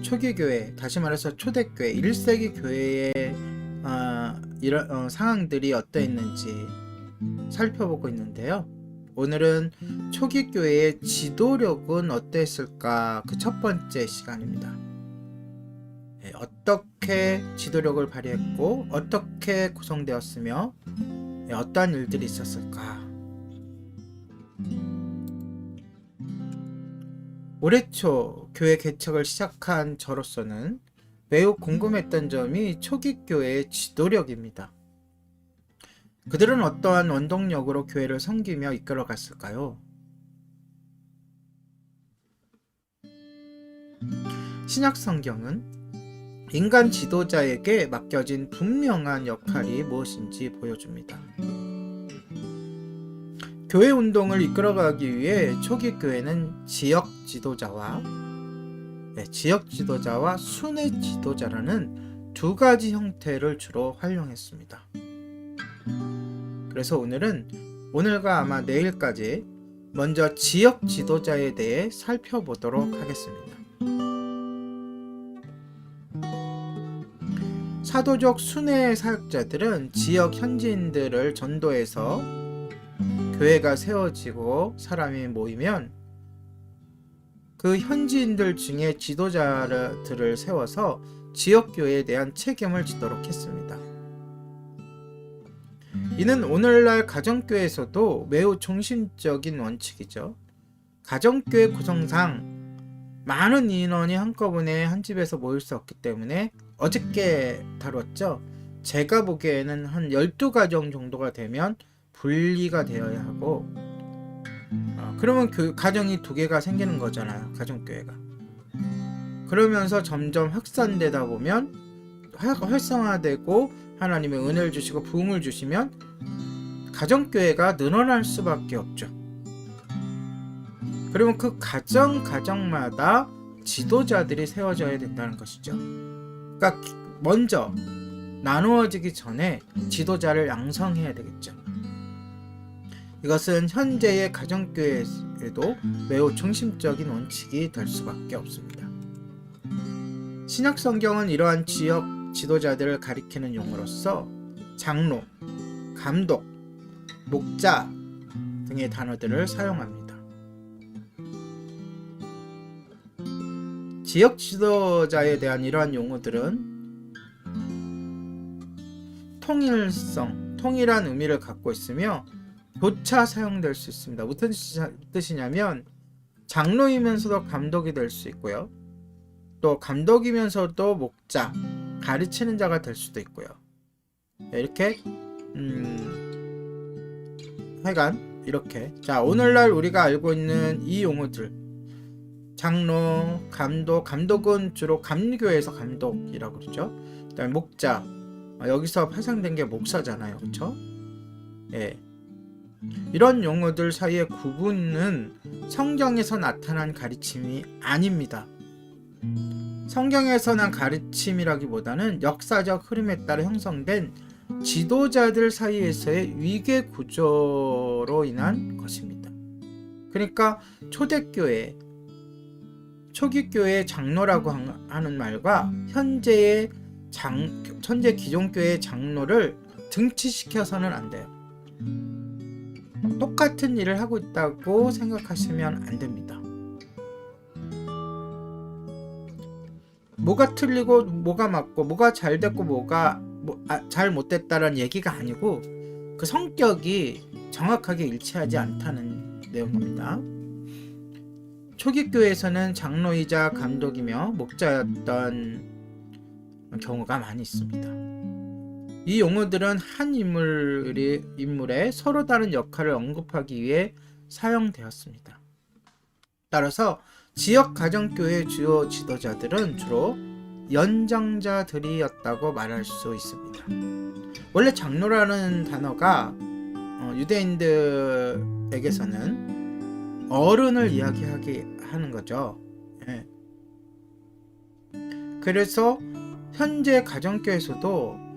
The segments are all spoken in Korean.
초기 교회, 다시 말해서 초대교회, 1세기 교회의 이런 상황들이 어떠했는지 살펴보고 있는데요. 오늘은 초기 교회의 지도력은 어땠을까? 그 첫 번째 시간입니다. 어떻게 지도력을 발휘했고 어떻게 구성되었으며 어떠한 일들이 있었을까? 올해 초 교회 개척을 시작한 저로서는 매우 궁금했던 점이 초기 교회의 지도력입니다. 그들은 어떠한 원동력으로 교회를 섬기며 이끌어 갔을까요? 신약 성경은 인간 지도자에게 맡겨진 분명한 역할이 무엇인지 보여줍니다. 교회 운동을 이끌어가기 위해 초기 교회는 지역 지도자와 순회 지도자라는 두 가지 형태를 주로 활용했습니다. 그래서 오늘과 아마 내일까지 먼저 지역 지도자에 대해 살펴보도록 하겠습니다. 사도적 순회 사역자들은 지역 현지인들을 전도해서 교회가 세워지고 사람이 모이면 그 현지인들 중에 지도자들을 세워서 지역교회에 대한 책임을 지도록 했습니다. 이는 오늘날 가정교회에서도 매우 중심적인 원칙이죠. 가정교회 구성상 많은 인원이 한꺼번에 한 집에서 모일 수 없기 때문에 어저께 다뤘죠. 제가 보기에는 한 12가정 정도가 되면 분리가 되어야 하고 그러면 가정이 2개가 생기는 거잖아요. 가정교회가. 그러면서 점점 확산되다 보면 활성화되고 하나님의 은혜를 주시고 부흥을 주시면 가정교회가 늘어날 수밖에 없죠. 그러면 그 가정마다 지도자들이 세워져야 된다는 것이죠. 그러니까 먼저 나누어지기 전에 지도자를 양성해야 되겠죠. 이것은 현재의 가정교회에도 매우 중심적인 원칙이 될 수밖에 없습니다. 신약 성경은 이러한 지역 지도자들을 가리키는 용어로서 장로, 감독, 목자 등의 단어들을 사용합니다. 지역 지도자에 대한 이러한 용어들은 통일한 의미를 갖고 있으며 교차 사용될 수 있습니다. 무슨 뜻이냐면 장로이면서도 감독이 될 수 있고요. 또 감독이면서도 목자, 가르치는 자가 될 수도 있고요. 이렇게 하여간 이렇게 자 오늘날 우리가 알고 있는 이 용어들 장로, 감독은 주로 감리교회에서 감독이라고 그러죠. 그다음에 목자 여기서 파생된 게 목사잖아요. 그렇죠? 예. 이런 용어들 사이의 구분은 성경에서 나타난 가르침이 아닙니다. 성경에서 난 가르침이라기보다는 역사적 흐름에 따라 형성된 지도자들 사이에서의 위계 구조로 인한 것입니다. 그러니까 초대교회, 초기교회의 장로라고 하는 말과 현재 기존교회의 장로를 등치시켜서는 안 돼요. 똑같은 일을 하고 있다고 생각하시면 안 됩니다. 뭐가 틀리고 뭐가 맞고 뭐가 잘 됐고 뭐가 잘 못됐다라는 얘기가 아니고 그 성격이 정확하게 일치하지 않다는 내용입니다. 초기 교회에서는 장로이자 감독이며 목자였던 경우가 많이 있습니다. 이 용어들은 한 인물의 서로 다른 역할을 언급하기 위해 사용되었습니다. 따라서 지역 가정교회 주요 지도자들은 주로 연장자들이었다고 말할 수 있습니다. 원래 장로라는 단어가 유대인들에게서는 어른을 이야기하게 하는 거죠. 예. 그래서 현재 가정교회에서도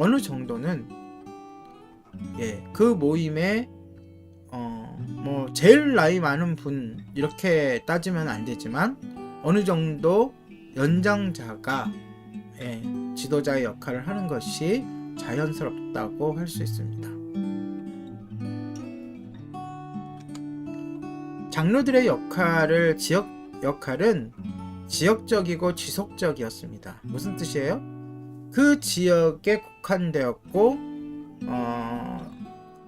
어느 정도는 그 모임에 뭐 제일 나이 많은 분 이렇게 따지면 안 되지만 어느 정도 연장자가 지도자의 역할을 하는 것이 자연스럽다고 할 수 있습니다. 장로들의 역할은 지역적이고 지속적이었습니다. 무슨 뜻이에요? 그 지역에 국한되었고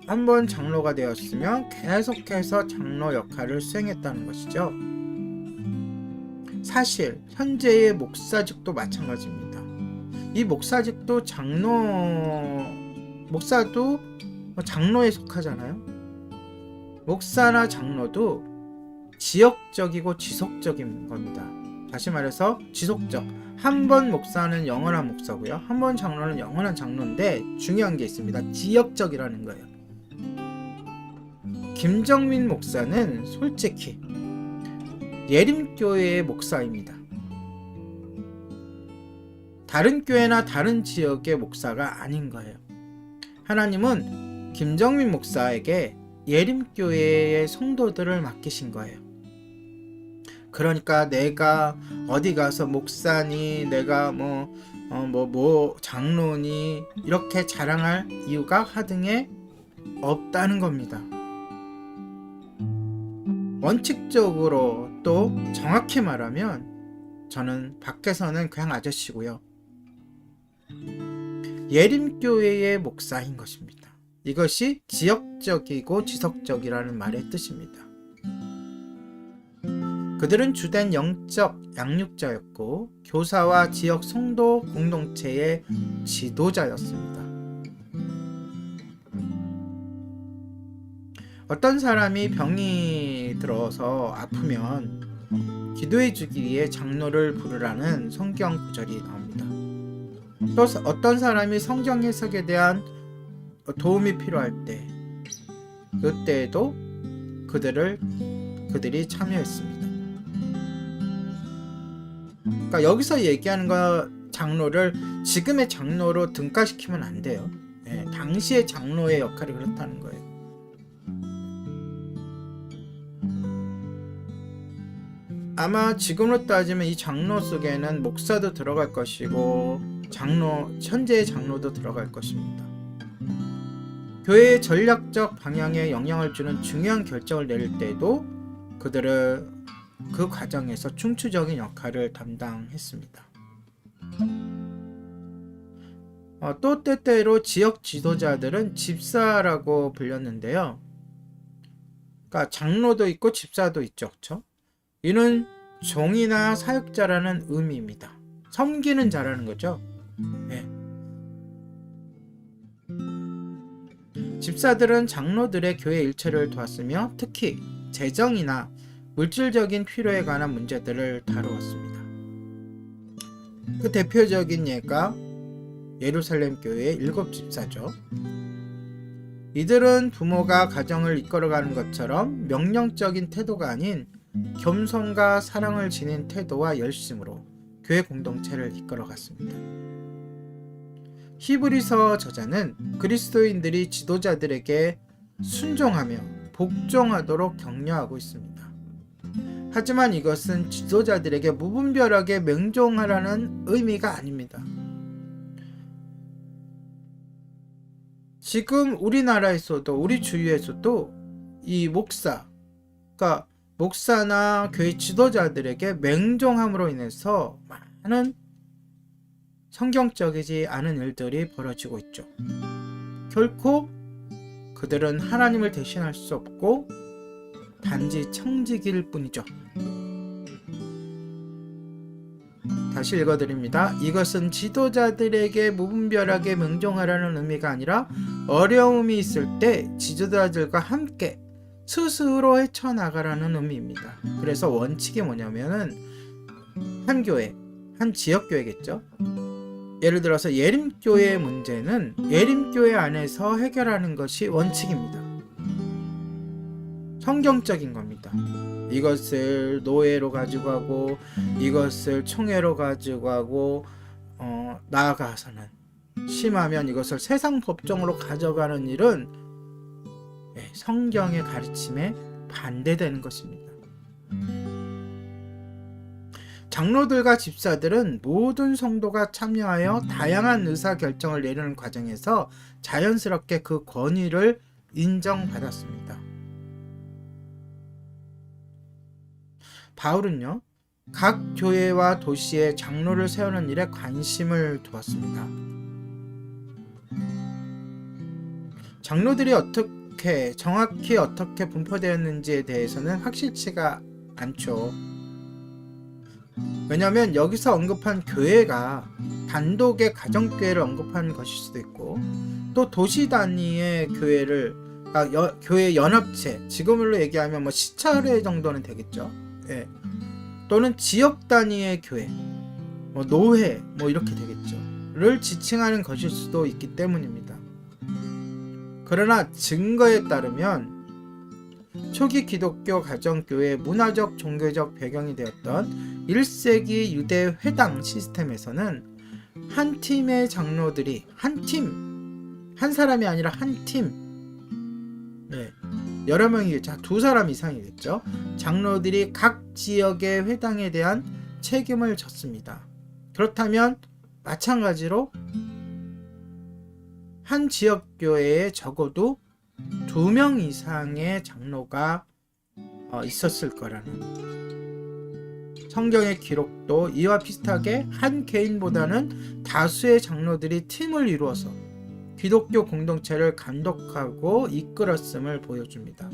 한번 장로가 되었으면 계속해서 장로 역할을 수행했다는 것이죠. 사실 현재의 목사직도 마찬가지입니다. 이 목사직도 목사도 장로에 속하잖아요. 목사나 장로도 지역적이고 지속적인 겁니다. 다시 말해서 지속적. 한 번 목사는 영원한 목사고요. 한 번 장로는 영원한 장로인데 중요한 게 있습니다. 지역적이라는 거예요. 김정민 목사는 솔직히 예림교회의 목사입니다. 다른 교회나 다른 지역의 목사가 아닌 거예요. 하나님은 김정민 목사에게 예림교회의 성도들을 맡기신 거예요. 그러니까 내가 어디 가서 목사니, 내가 장로니 이렇게 자랑할 이유가 하등에 없다는 겁니다. 원칙적으로 또 정확히 말하면 저는 밖에서는 그냥 아저씨고요. 예림교회의 목사인 것입니다. 이것이 지역적이고 지속적이라는 말의 뜻입니다. 그들은 주된 영적 양육자였고 교사와 지역 성도 공동체의 지도자였습니다. 어떤 사람이 병이 들어서 아프면 기도해 주기 위해 장로를 부르라는 성경 구절이 나옵니다. 또 어떤 사람이 성경 해석에 대한 도움이 필요할 때 그때에도 그들이 참여했습니다. 그러니까 여기서 얘기하는 장로를 지금의 장로로 등가시키면 안 돼요. 당시의 장로의 역할이 그렇다는 거예요. 아마 지금으로 따지면 이 장로 속에는 목사도 들어갈 것이고 현재의 장로도 들어갈 것입니다. 교회의 전략적 방향에 영향을 주는 중요한 결정을 내릴 때에도 그들은 그 과정에서 중추적인 역할을 담당했습니다. 또 때때로 지역 지도자들은 집사라고 불렸는데요. 그러니까 장로도 있고 집사도 있죠. 그렇죠? 이는 종이나 사역자라는 의미입니다. 섬기는 자라는 거죠. 집사들은 장로들의 교회 일처리를 도왔으며 특히 재정이나 물질적인 필요에 관한 문제들을 다루었습니다. 그 대표적인 예가 예루살렘 교회의 7 집사죠. 이들은 부모가 가정을 이끌어가는 것처럼 명령적인 태도가 아닌 겸손과 사랑을 지닌 태도와 열심으로 교회 공동체를 이끌어갔습니다. 히브리서 저자는 그리스도인들이 지도자들에게 순종하며 복종하도록 격려하고 있습니다. 하지만 이것은 지도자들에게 무분별하게 맹종하라는 의미가 아닙니다. 지금 우리나라에서도 우리 주위에서도 이 목사나 교회 지도자들에게 맹종함으로 인해서 많은 성경적이지 않은 일들이 벌어지고 있죠. 결코 그들은 하나님을 대신할 수 없고 단지 청직일 뿐이죠. 다시 읽어드립니다. 이것은 지도자들에게 무분별하게 맹종하라는 의미가 아니라 어려움이 있을 때 지도자들과 함께 스스로 헤쳐나가라는 의미입니다. 그래서 원칙이 뭐냐면은 한 교회, 한 지역교회겠죠. 예를 들어서 예림교회의 문제는 예림교회 안에서 해결하는 것이 원칙입니다. 성경적인 겁니다. 이것을 노예로 가지고 가고 이것을 총회로 가지고 가고 나아가서는 심하면 이것을 세상 법정으로 가져가는 일은 성경의 가르침에 반대되는 것입니다. 장로들과 집사들은 모든 성도가 참여하여 다양한 의사결정을 내리는 과정에서 자연스럽게 그 권위를 인정받았습니다. 바울은요, 각 교회와 도시에 장로를 세우는 일에 관심을 두었습니다. 장로들이 정확히 어떻게 분포되었는지에 대해서는 확실치가 않죠. 왜냐하면 여기서 언급한 교회가 단독의 가정교회를 언급한 것일 수도 있고, 또 도시 단위의 교회 연합체, 지금으로 얘기하면 시차례 정도는 되겠죠. 예. 또는 지역 단위의 교회, 노회 이렇게 되겠죠.를 지칭하는 것일 수도 있기 때문입니다. 그러나 증거에 따르면 초기 기독교 가정교회의 문화적 종교적 배경이 되었던 1세기 유대 회당 시스템에서는 한 팀의 장로들이 한 사람이 아니라 한 팀, 여러 명이겠죠. 두 사람 이상이겠죠. 장로들이 각 지역의 회당에 대한 책임을 졌습니다. 그렇다면 마찬가지로 한 지역 교회에 적어도 2명 이상의 장로가 있었을 거라는 성경의 기록도 이와 비슷하게 한 개인보다는 다수의 장로들이 팀을 이루어서 기독교 공동체를 감독하고 이끌었음을 보여줍니다.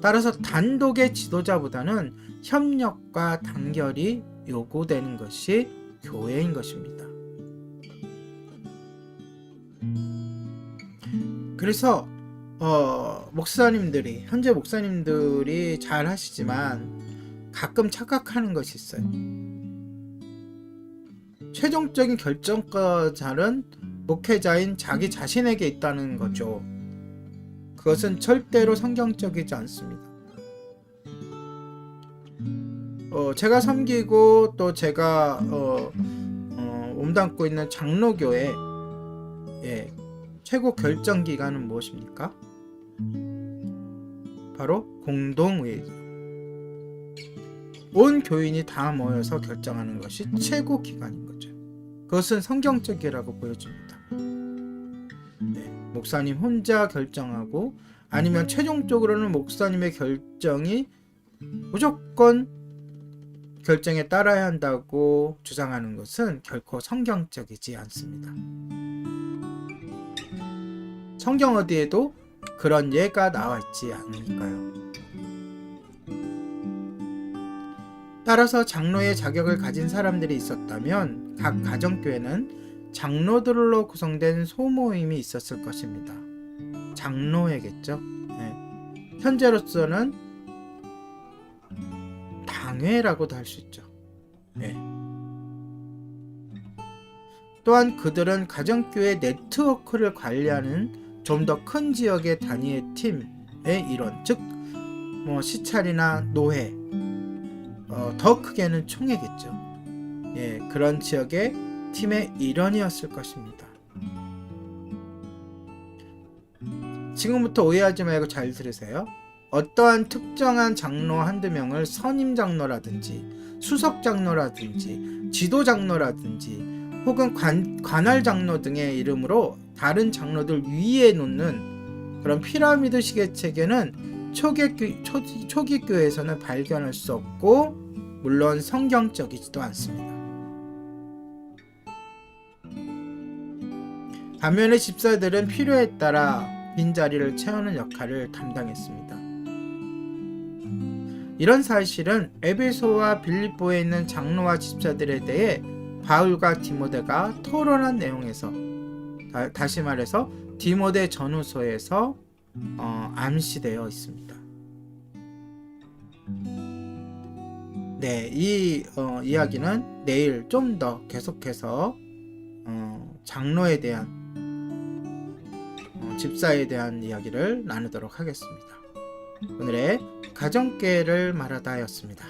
따라서 단독의 지도자보다는 협력과 단결이 요구되는 것이 교회인 것입니다. 그래서 현재 목사님들이 잘 하시지만 가끔 착각하는 것이 있어요. 최종적인 결정권자는 목회자인 자기 자신에게 있다는 거죠. 그것은 절대로 성경적이지 않습니다. 제가 섬기고 또 제가 몸담고 있는 장로교회 최고 결정기관은 무엇입니까? 바로 공동회의죠. 온 교인이 다 모여서 결정하는 것이 최고 기관인 거죠. 그것은 성경적이라고 보여집니다. 목사님 혼자 결정하고 아니면 최종적으로는 목사님의 결정이 무조건 결정에 따라야 한다고 주장하는 것은 결코 성경적이지 않습니다. 성경 어디에도 그런 예가 나와 있지 않으니까요. 따라서 장로의 자격을 가진 사람들이 있었다면 각 가정교회는 장로들로 구성된 소모임이 있었을 것입니다. 장로회겠죠. 현재로서는 당회라고도 할 수 있죠. 또한 그들은 가정교회 네트워크를 관리하는 좀 더 큰 지역의 단위의 팀의 일원, 즉 시찰이나 노회, 더 크게는 총회겠죠. 그런 지역의 팀의 일원이었을 것입니다. 지금부터 오해하지 말고 잘 들으세요. 어떠한 특정한 장로 한두 명을 선임 장로라든지 수석 장로라든지 지도 장로라든지 혹은 관할 장로 등의 이름으로 다른 장로들 위에 놓는 그런 피라미드식의 체계는 초기 교회에서는 발견할 수 없고 물론 성경적이지도 않습니다. 반면에 집사들은 필요에 따라 빈자리를 채우는 역할을 담당했습니다. 이런 사실은 에베소와 빌립보에 있는 장로와 집사들에 대해 바울과 디모데가 토론한 내용에서, 다시 말해서 디모데 전후서에서 암시되어 있습니다. 이 이야기는 내일 좀 더 계속해서 장로에 대한 집사에 대한 이야기를 나누도록 하겠습니다. 오늘의 가정교회를 말하다 였습니다.